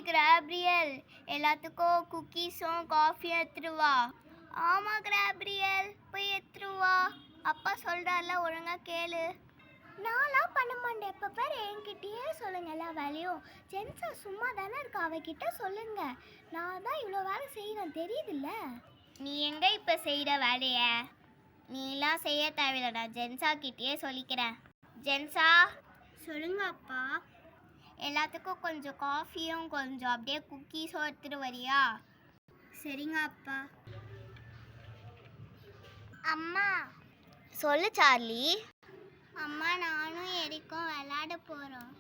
கிராப்ரியல், எல்லாத்துக்கும் குக்கீஸும் காஃபியும் எடுத்துட்டு வா. ஆமாம் கிராப்ரியல், போய் எடுத்துட்டு வா. அப்பா சொல்கிறார்ல, ஒழுங்கா கேளு. நான்லாம் பண்ண மாட்டேன். எப்போ பேர் என்கிட்டயே சொல்லுங்க எல்லா வேலையும். ஜென்ஸா சும்மா தானே இருக்கா, அவகிட்ட சொல்லுங்க. நான் தான் இவ்வளோ வேலை செய்கிறேன் தெரியுதுல்ல. நீ எங்கே இப்போ செய்கிற வேலையை? நீலாம் செய்ய தேவையில்லை, நான் ஜென்ஸா கிட்டேயே சொல்லிக்கிறேன். ஜென்ஸா. சொல்லுங்க அப்பா. எல்லாத்துக்கும் கொஞ்சம் காஃபியும் கொஞ்சம் அப்படியே குக்கீஸும் எடுத்துட்டு வரியா? சரிங்க அப்பா. அம்மா. சொல்லு சார்லி. அம்மா, நானும் எரிக்கும் விளையாட போகிறோம்.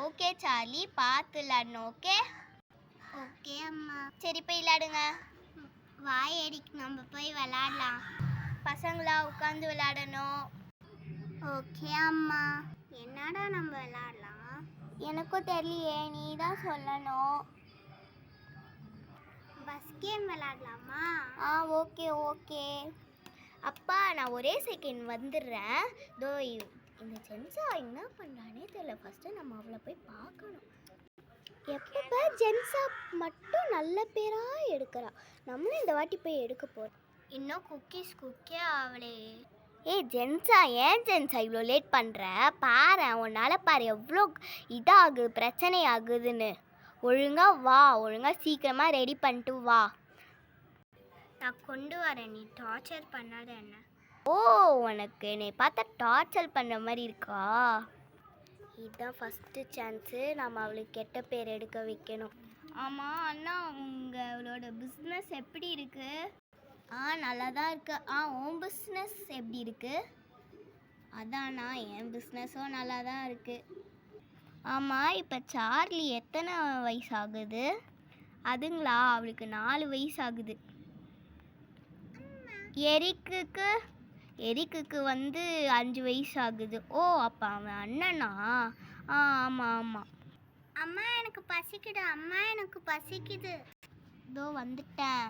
ஓகே சார்லி, பார்த்து விளையாடணும். ஓகே ஓகே அம்மா. சரி போய் விளையாடுங்க. வா எரிக், நம்ம போய் விளையாடலாம். பசங்களா உட்காந்து விளையாடணும். ஓகே அம்மா. என்னடா நம்ம விளையாடலாம்? எனக்கும் தெரியலையே, நீ தான் சொல்லணும். பஸ் கேம் விளையாடலாமா? Okay okay. அப்பா, நான் ஒரே செகண்ட் வந்துடுறேன். தோ இந்த ஜென்ஸா என்ன பண்ணுறானே தெரியல. ஃபஸ்ட்டு நம்ம அவளை போய் பார்க்கணும். எப்போ ஜென்ஸா மட்டும் நல்ல பேராக எடுக்கிறா. நம்மளும் இந்த வாட்டி போய் எடுக்க போகிறோம். இன்னும் குக்கே அவளே. ஏய் ஜென்ஸா, ஏன் ஜென்ஸா இவ்வளோ லேட் பண்ணுற? பாரு, உன்னால் பாரு எவ்வளோ இதாகுது, பிரச்சனை ஆகுதுன்னு. ஒழுங்காக வா, ஒழுங்காக சீக்கிரமாக ரெடி பண்ணிட்டு வா. நான் கொண்டு வரேன், நீ டார்ச்சர் பண்ணாத என்ன. ஓ, உனக்கு என்னை பார்த்தா டார்ச்சர் பண்ணுற மாதிரி இருக்கா? இதுதான் ஃபஸ்ட்டு சான்ஸு, நம்ம அவளுக்கு கெட்ட பேர் எடுக்க வைக்கணும். ஆமாம் அண்ணா, உங்களோட பிஸ்னஸ் எப்படி இருக்குது? நல்லா தான் இருக்கு. உன் பிஸ்னஸ் எப்படி இருக்குது? அதாண்ணா, என் பிஸ்னஸும் நல்லா தான் இருக்குது. ஆமாம், இப்போ சார்லி எத்தனை வயசு ஆகுது? அதுங்களா, அவளுக்கு 4 வயசு ஆகுது. எரிக்குக்கு வந்து 5 வயசு ஆகுது. ஓ, அப்போ அவன் அண்ணனா? ஆமாம் ஆமாம். அம்மா எனக்கு பசிக்குது, அம்மா எனக்கு பசிக்குது. இதோ வந்துட்டேன்.